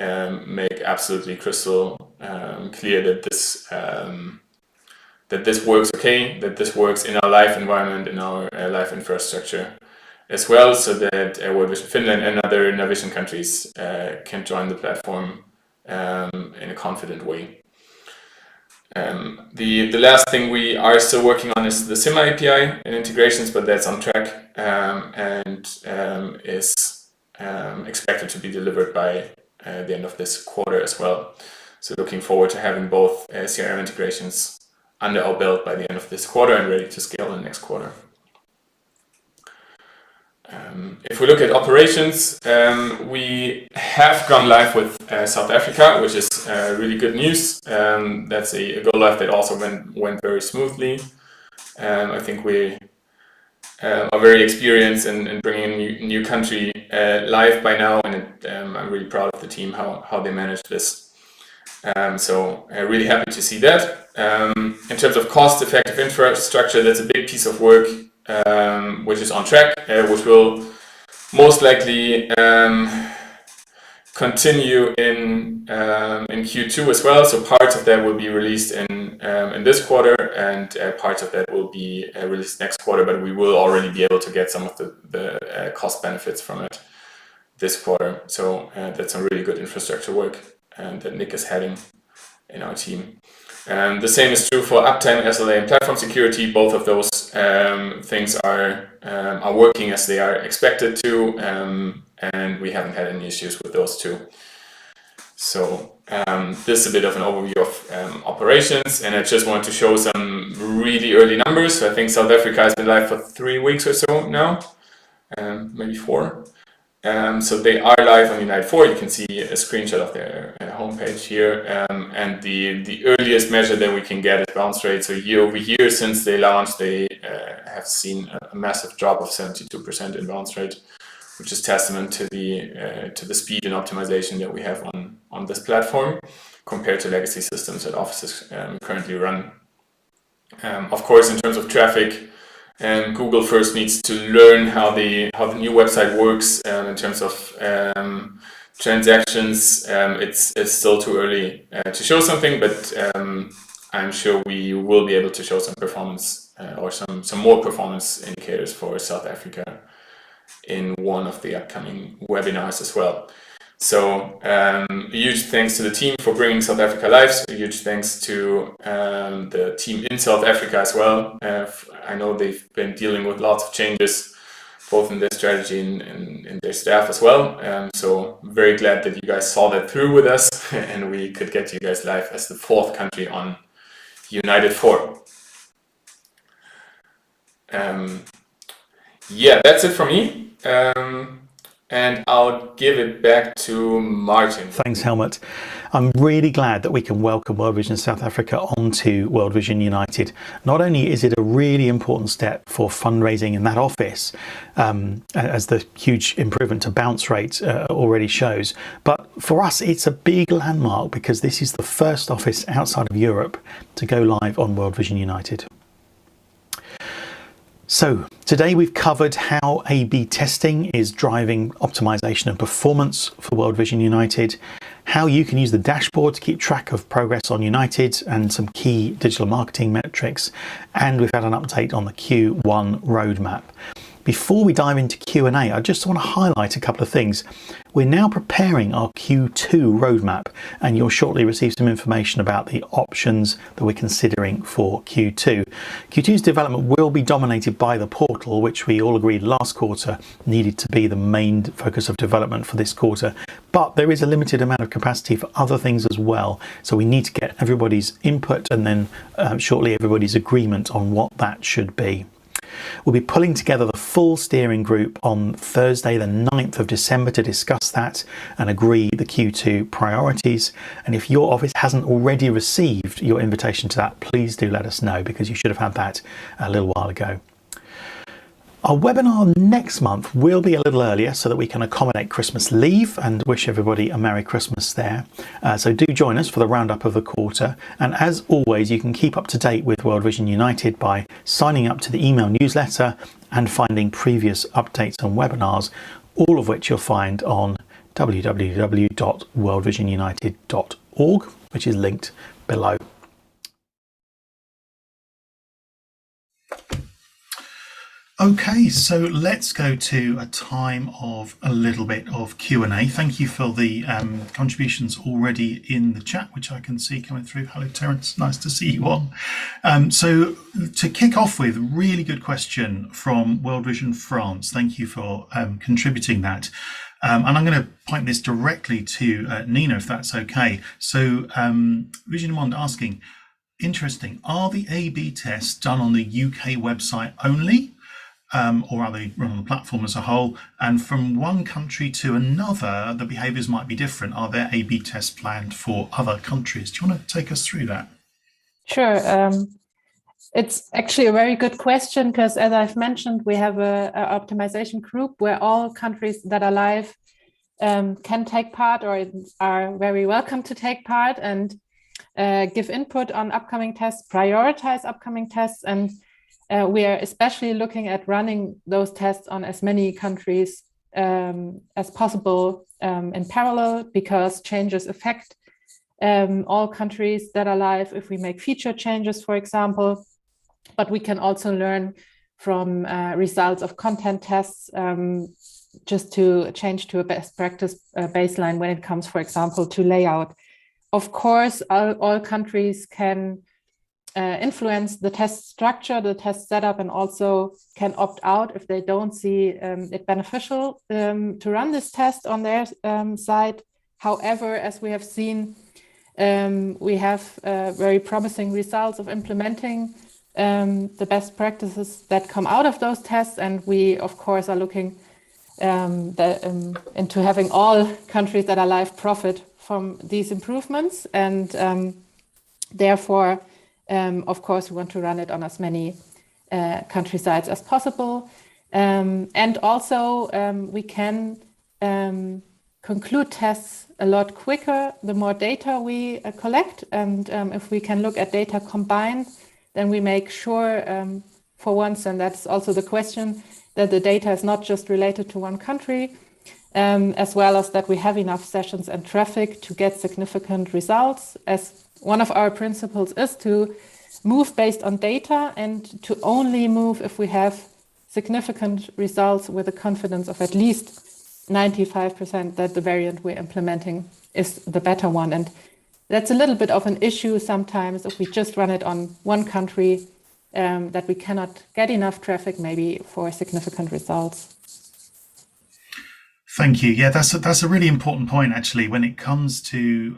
make absolutely crystal clear that this works okay, that this works in our live environment, in our live infrastructure as well, so that World Vision Finland and other Navision countries can join the platform in a confident way. The last thing we are still working on is the SIMA API and integrations, but that's on track and is expected to be delivered by the end of this quarter as well. So looking forward to having both CRM integrations under our belt by the end of this quarter and ready to scale in the next quarter. If we look at operations, we have gone live with South Africa, which is really good news. That's a go live that also went very smoothly. I think we are very experienced in bringing a new country live by now, and I'm really proud of the team, how they managed this. So really happy to see that. In terms of cost-effective infrastructure, that's a big piece of work, which is on track, which will most likely continue in Q2 as well. So parts of that will be released in this quarter, and parts of that will be released next quarter. But we will already be able to get some of the cost benefits from it this quarter. So that's some really good infrastructure work that Nick is heading in our team. The same is true for uptime, SLA, and platform security. Both of those things are working as they are expected to, and we haven't had any issues with those two. So this is a bit of an overview of operations, and I just want to show some really early numbers. So I think South Africa has been live for 3 weeks or so now, maybe 4. So they are live on United 4. You can see a screenshot of their homepage here, and the earliest measure that we can get is bounce rate. So year over year since they launched, they have seen a massive drop of 72% in bounce rate, which is testament to the speed and optimization that we have on this platform compared to legacy systems that offices currently run. Of course, in terms of traffic, Google first needs to learn how the new website works in terms of transactions. It's still too early to show something, but I'm sure we will be able to show some performance or some more performance indicators for South Africa in one of the upcoming webinars as well. So a huge thanks to the team for bringing South Africa live. So a huge thanks to the team in South Africa as well. I know they've been dealing with lots of changes, both in their strategy and in their staff as well. So very glad that you guys saw that through with us and we could get you guys live as the 4th country on United 4. Yeah, that's it for me. And I'll give it back to Martin. Thanks, Helmut. I'm really glad that we can welcome World Vision South Africa onto World Vision United. Not only is it a really important step for fundraising in that office, as the huge improvement to bounce rate already shows, but for us it's a big landmark because this is the first office outside of Europe to go live on World Vision United. So today we've covered how A/B testing is driving optimization and performance for World Vision United, how you can use the dashboard to keep track of progress on United and some key digital marketing metrics, and we've had an update on the Q1 roadmap. Before we dive into Q&A, I just want to highlight a couple of things. We're now preparing our Q2 roadmap, and you'll shortly receive some information about the options that we're considering for Q2. Q2's development will be dominated by the portal, which we all agreed last quarter needed to be the main focus of development for this quarter. But there is a limited amount of capacity for other things as well, so we need to get everybody's input and then shortly everybody's agreement on what that should be. We'll be pulling together the full steering group on Thursday, the 9th of December, to discuss that and agree the Q2 priorities. And if your office hasn't already received your invitation to that, please do let us know, because you should have had that a little while ago. Our webinar next month will be a little earlier so that we can accommodate Christmas leave, and wish everybody a Merry Christmas there. So do join us for the roundup of the quarter. And as always, you can keep up to date with World Vision United by signing up to the email newsletter and finding previous updates on webinars, all of which you'll find on www.worldvisionunited.org, which is linked below. Okay, so let's go to a time of a little bit of Q&A. Thank you for the contributions already in the chat, which I can see coming through. Hello, Terence. Nice to see you on. So to kick off with, really good question from World Vision France. Thank you for contributing that. And I'm going to point this directly to Nina, if that's okay. So Vision Monde asking, interesting, are the A/B tests done on the UK website only? Or are they run on the platform as a whole? And from one country to another, the behaviours might be different. Are there A/B tests planned for other countries? Do you want to take us through that? Sure. It's actually a very good question, because as I've mentioned, we have a optimization group where all countries that are live can take part, or are very welcome to take part, and give input on upcoming tests, prioritize upcoming tests, and we are especially looking at running those tests on as many countries as possible in parallel, because changes affect all countries that are live if we make feature changes, for example. But we can also learn from results of content tests, just to change to a best practice baseline when it comes, for example, to layout. Of course, all countries can influence the test structure, the test setup, and also can opt out if they don't see it beneficial to run this test on their side. However, as we have seen, we have very promising results of implementing the best practices that come out of those tests, and we, of course, are looking into having all countries that are live profit from these improvements, and therefore, of course, we want to run it on as many country sites as possible. And also, we can conclude tests a lot quicker the more data we collect. And if we can look at data combined, then we make sure for once, and that's also the question, that the data is not just related to one country, as well as that we have enough sessions and traffic to get significant results, as one of our principles is to move based on data, and to only move if we have significant results with a confidence of at least 95% that the variant we're implementing is the better one. And that's a little bit of an issue sometimes if we just run it on one country, that we cannot get enough traffic maybe for significant results. Thank you. Yeah, that's a really important point, actually. When it comes to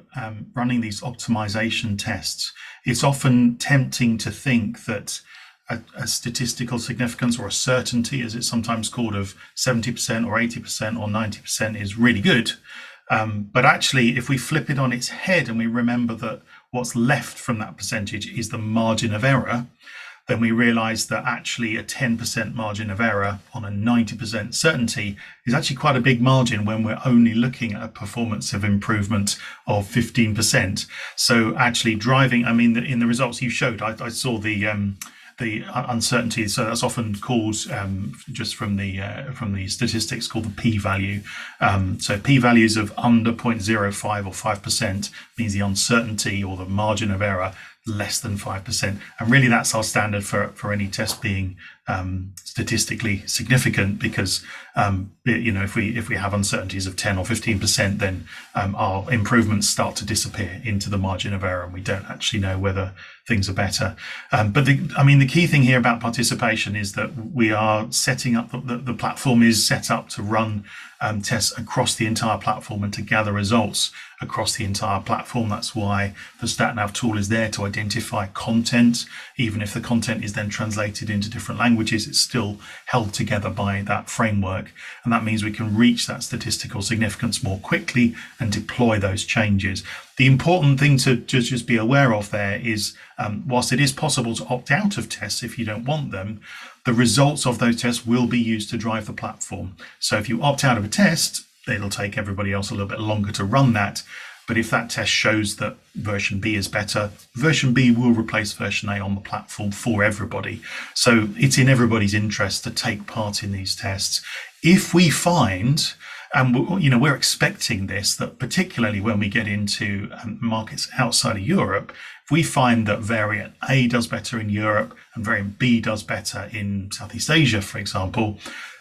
running these optimization tests, it's often tempting to think that a statistical significance, or a certainty, as it's sometimes called, of 70% or 80% or 90% is really good. But actually, if we flip it on its head and we remember that what's left from that percentage is the margin of error, then we realize that actually a 10% margin of error on a 90% certainty is actually quite a big margin when we're only looking at a performance of improvement of 15%. So actually driving, I mean, in the results you showed, I saw the uncertainty. So that's often called, just from the statistics, called the p-value. So p-values of under 0.05 or 5% means the uncertainty, or the margin of error, less than 5%, and really that's our standard for any test being statistically significant, because if we have uncertainties of 10 or 15%, then our improvements start to disappear into the margin of error, and we don't actually know whether things are better. But the key thing here about participation is that we are setting up the platform is set up to run tests across the entire platform and to gather results across the entire platform. That's why the StatNav tool is there, to identify content, even if the content is then translated into different languages. languages, it's still held together by that framework. And that means we can reach that statistical significance more quickly and deploy those changes. The important thing to just be aware of there is, whilst it is possible to opt out of tests if you don't want them, the results of those tests will be used to drive the platform. So if you opt out of a test, it'll take everybody else a little bit longer to run that. But if that test shows that version B is better, version B will replace version A on the platform for everybody. So it's in everybody's interest to take part in these tests. If we find, and we're expecting this, that particularly when we get into markets outside of Europe, if we find that variant A does better in Europe and variant B does better in Southeast Asia, for example,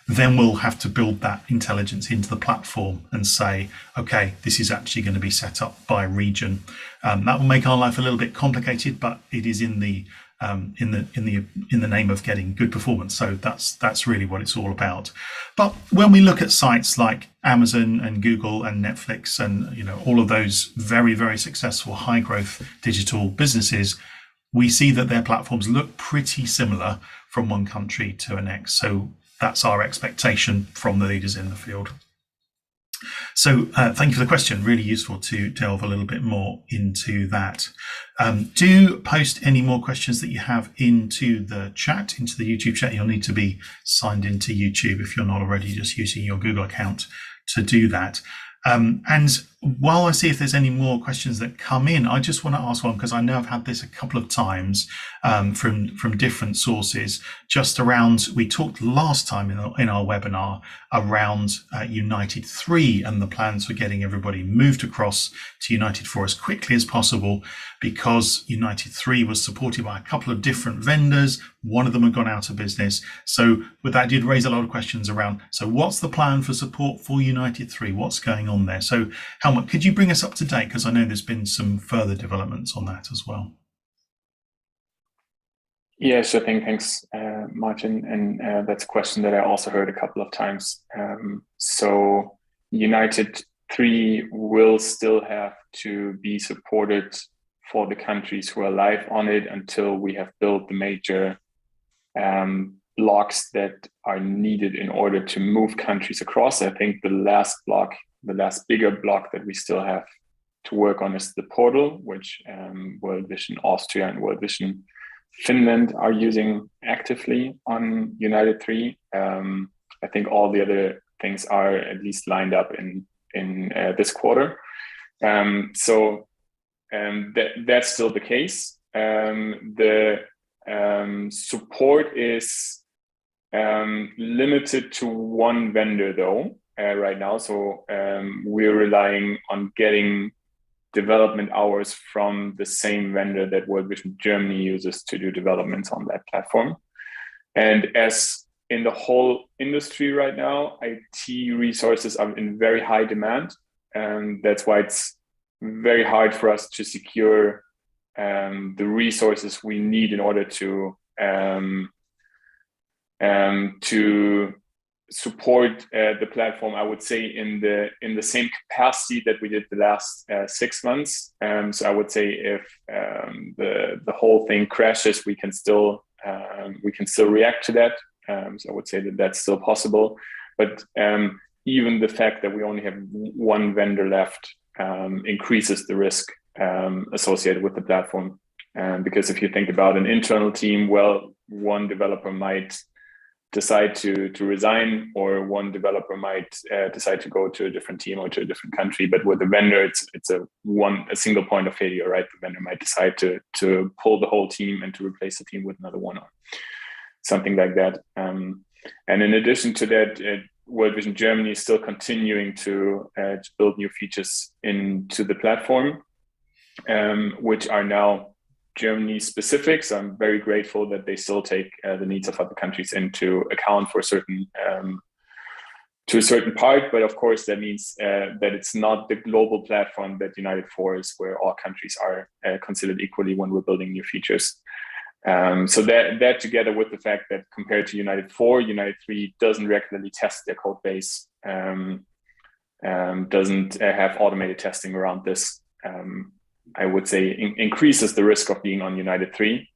then we'll have to build that intelligence into the platform and say, okay, this is actually going to be set up by region. That will make our life a little bit complicated, but it is in the name of getting good performance. So that's really what it's all about. But when we look at sites like Amazon and Google and Netflix and all of those very, very successful high growth digital businesses, we see that their platforms look pretty similar from one country to the next. So that's our expectation from the leaders in the field. So thank you for the question. Really useful to delve a little bit more into that. Do post any more questions that you have into the chat, into the YouTube chat. You'll need to be signed into YouTube if you're not already, just using your Google account to do that. And while I see if there's any more questions that come in, I just want to ask one, because I know I've had this a couple of times from different sources, just around, we talked last time in our webinar around United 3 and the plans for getting everybody moved across to United 4 as quickly as possible, because United 3 was supported by a couple of different vendors. One of them had gone out of business. So with that did raise a lot of questions around, so what's the plan for support for United 3? What's going on there? So Helmut, could you bring us up to date? Because I know there's been some further developments on that as well. Yeah, sure thing. Thanks, Martin. And that's a question that I also heard a couple of times. So United 3 will still have to be supported for the countries who are live on it until we have built the major blocks that are needed in order to move countries across. I think the last bigger block that we still have to work on is the portal, which World Vision Austria and World Vision Finland are using actively on United 3. I think all the other things are at least lined up in this quarter. So that's still the case. The support is limited to one vendor though right now. So we're relying on getting development hours from the same vendor that World Vision Germany uses to do developments on that platform. And as in the whole industry right now, IT resources are in very high demand. And that's why it's very hard for us to secure the resources we need in order to support the platform, I would say, in the same capacity that we did the last 6 months. So I would say if the whole thing crashes, we can still react to that. So I would say that that's still possible. But even the fact that we only have one vendor left increases the risk associated with the platform. Because if you think about an internal team, well, one developer might decide to resign, or one developer might decide to go to a different team or to a different country. But with a vendor, it's a single point of failure, right? The vendor might decide to pull the whole team and to replace the team with another one or something like that. And in addition to that, World Vision Germany is still continuing to build new features into the platform, which are now Germany specific. So I'm very grateful that they still take the needs of other countries into account for to a certain part. But of course, that means that it's not the global platform that United 4 is, where all countries are considered equally when we're building new features. So that together with the fact that compared to United 4, United 3 doesn't regularly test their code base, doesn't have automated testing around this, I would say increases the risk of being on United 3.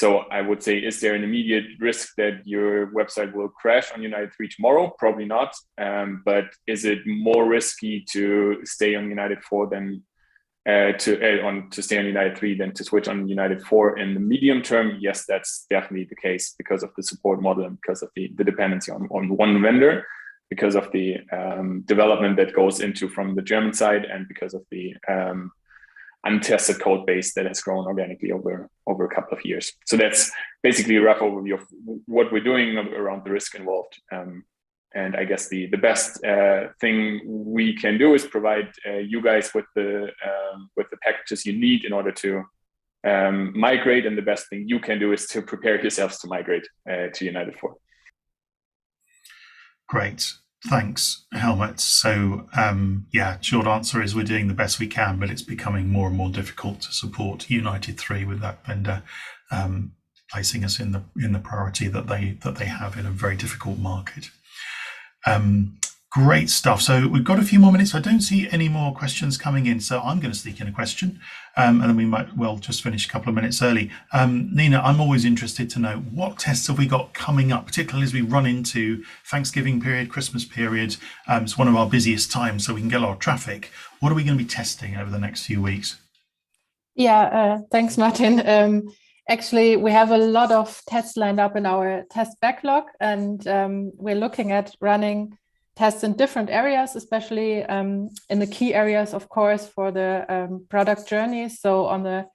So I would say, is there an immediate risk that your website will crash on United 3 tomorrow? Probably not. But is it more risky to stay on United 4 than to stay on United 3 than to switch on United 4 in the medium term? Yes, that's definitely the case because of the support model and because of the dependency on one vendor, because of the development that goes into from the German side, and because of the untested code base that has grown organically over a couple of years. So that's basically a rough overview of what we're doing around the risk involved. And I guess the best thing we can do is provide you guys with the packages you need in order to migrate. And the best thing you can do is to prepare yourselves to migrate to United 4. Great. Thanks, Helmut. So, short answer is we're doing the best we can, but it's becoming more and more difficult to support United 3 with that vendor placing us in the priority that they have in a very difficult market. Great stuff. So we've got a few more minutes. I don't see any more questions coming in, so I'm going to sneak in a question, and then we might well just finish a couple of minutes early. Nina, I'm always interested to know, what tests have we got coming up, particularly as we run into Thanksgiving period, Christmas period. It's one of our busiest times, so we can get a lot of traffic. What are we going to be testing over the next few weeks? Yeah, thanks, Martin. Actually, we have a lot of tests lined up in our test backlog, and we're looking at running tests in different areas, especially in the key areas, of course, for the product journey. So on the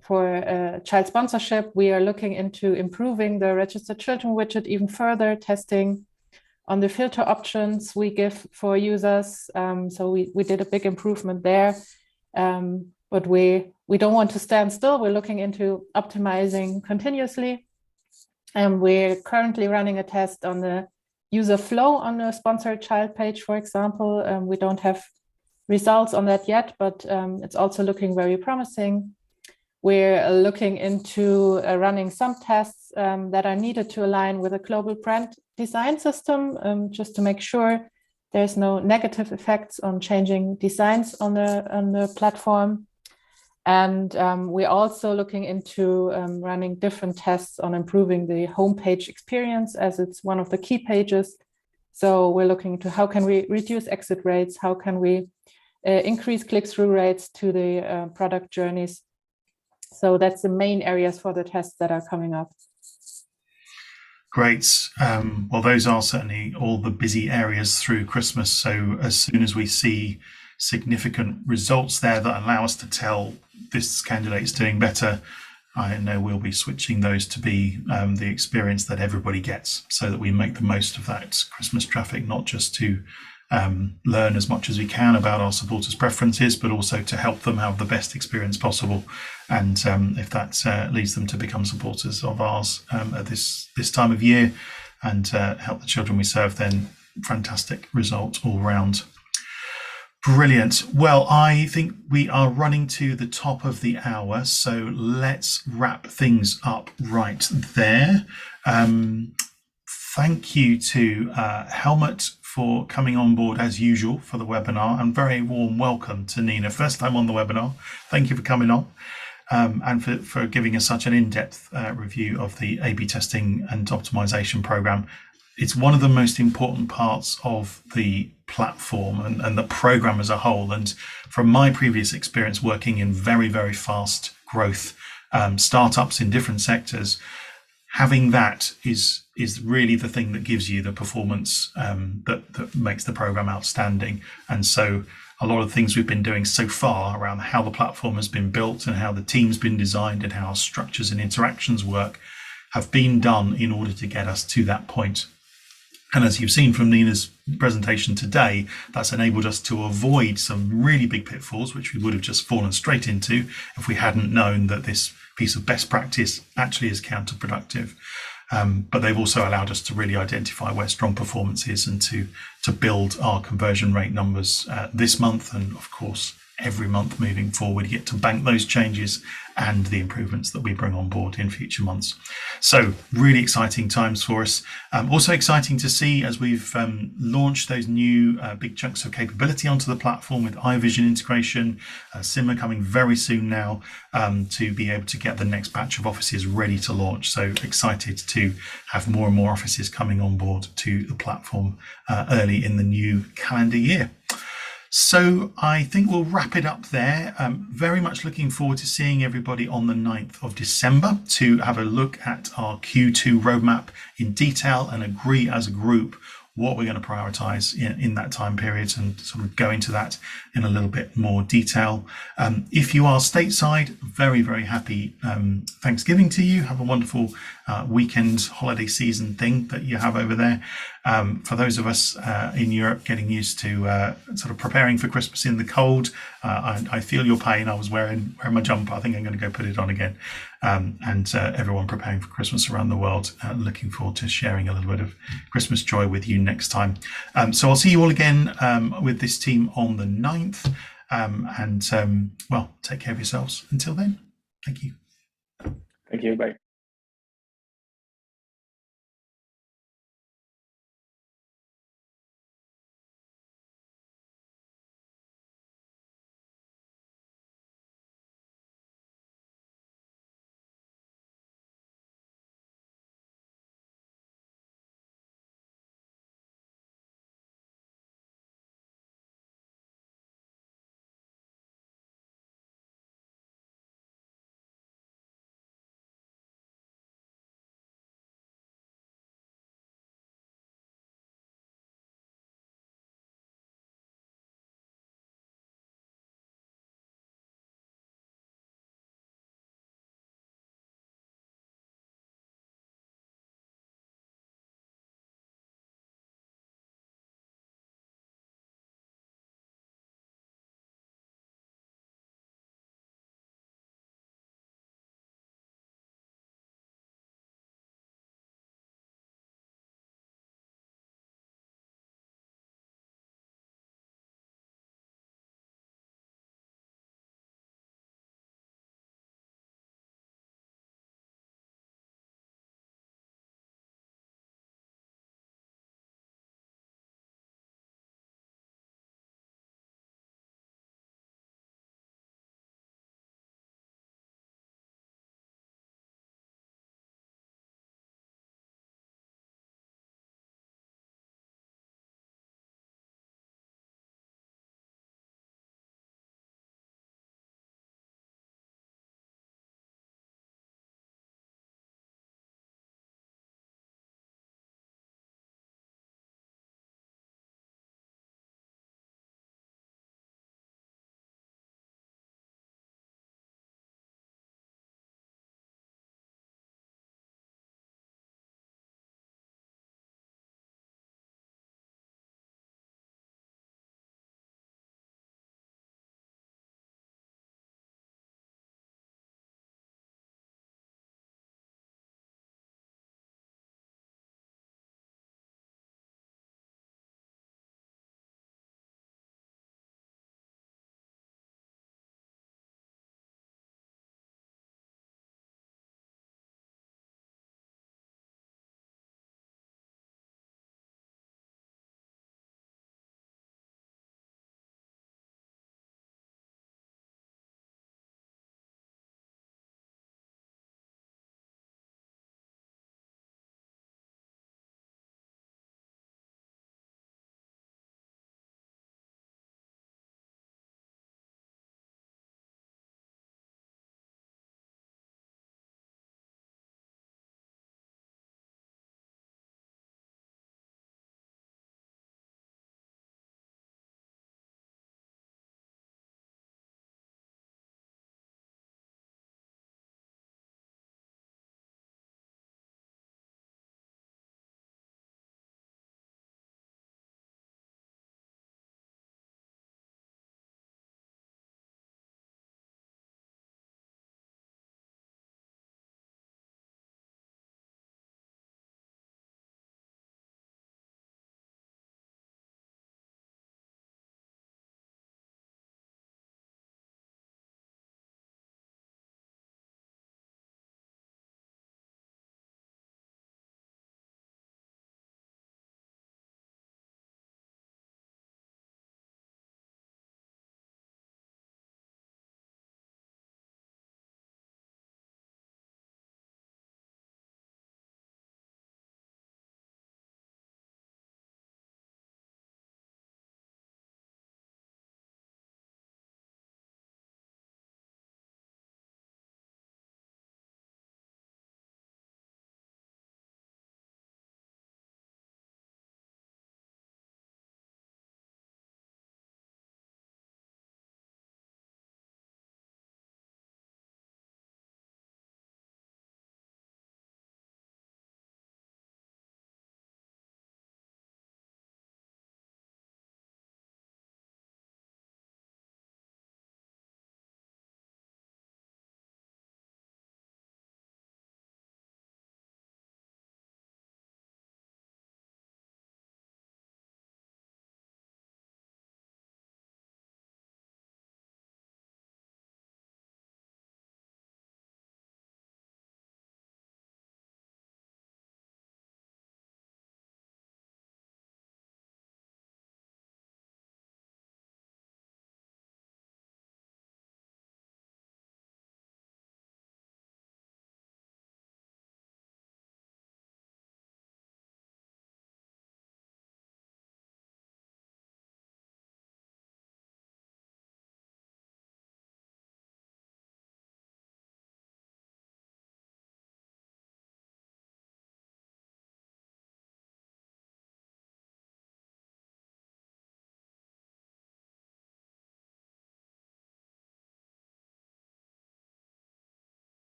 for child sponsorship, we are looking into improving the registered children widget even further, testing on the filter options we give for users. So we did a big improvement there. But we don't want to stand still. We're looking into optimizing continuously. And we're currently running a test on the user flow on the sponsored child page, for example. We don't have results on that yet, but it's also looking very promising. We're looking into running some tests that are needed to align with a global brand design system, just to make sure there's no negative effects on changing designs on the platform. And we're also looking into running different tests on improving the homepage experience, as it's one of the key pages. So we're looking into how can we reduce exit rates, how can we increase click-through rates to the product journeys. So that's the main areas for the tests that are coming up. Great. Well, those are certainly all the busy areas through Christmas. So as soon as we see significant results there that allow us to tell this candidate's doing better, I know we'll be switching those to be the experience that everybody gets, so that we make the most of that Christmas traffic, not just to learn as much as we can about our supporters' preferences, but also to help them have the best experience possible. And if that leads them to become supporters of ours at this time of year and help the children we serve, then fantastic result all round. Brilliant. Well, I think we are running to the top of the hour, so let's wrap things up right there. Thank you to Helmut for coming on board as usual for the webinar, and very warm welcome to Nina, first time on the webinar. Thank you for coming on and for giving us such an in-depth review of the A/B testing and optimization program. It's one of the most important parts of the platform and the program as a whole. And from my previous experience working in very, very fast growth startups in different sectors, having that is really the thing that gives you the performance that makes the program outstanding. And so a lot of things we've been doing so far around how the platform has been built and how the team's been designed and how structures and interactions work have been done in order to get us to that point. And as you've seen from Nina's presentation today, that's enabled us to avoid some really big pitfalls, which we would have just fallen straight into if we hadn't known that this piece of best practice actually is counterproductive. But they've also allowed us to really identify where strong performance is and to build our conversion rate numbers this month and, of course, every month moving forward. You get to bank those changes and the improvements that we bring on board in future months. So really exciting times for us. Also exciting to see as we've launched those new big chunks of capability onto the platform with iVision integration, Simmer coming very soon now, to be able to get the next batch of offices ready to launch. So excited to have more and more offices coming on board to the platform early in the new calendar year. So I think we'll wrap it up there. Very much looking forward to seeing everybody on the 9th of December to have a look at our Q2 roadmap in detail and agree as a group what we're going to prioritize in that time period, and sort of go into that in a little bit more detail. If you are stateside, very, very happy Thanksgiving to you. Have a wonderful weekend holiday season thing that you have over there. For those of us in Europe getting used to sort of preparing for Christmas in the cold, I feel your pain. I was wearing my jumper. I think I'm going to go put it on again. And everyone preparing for Christmas around the world, looking forward to sharing a little bit of Christmas joy with you next time. So I'll see you all again with this team on the 9th. Well, take care of yourselves until then. Thank you. Thank you. Bye.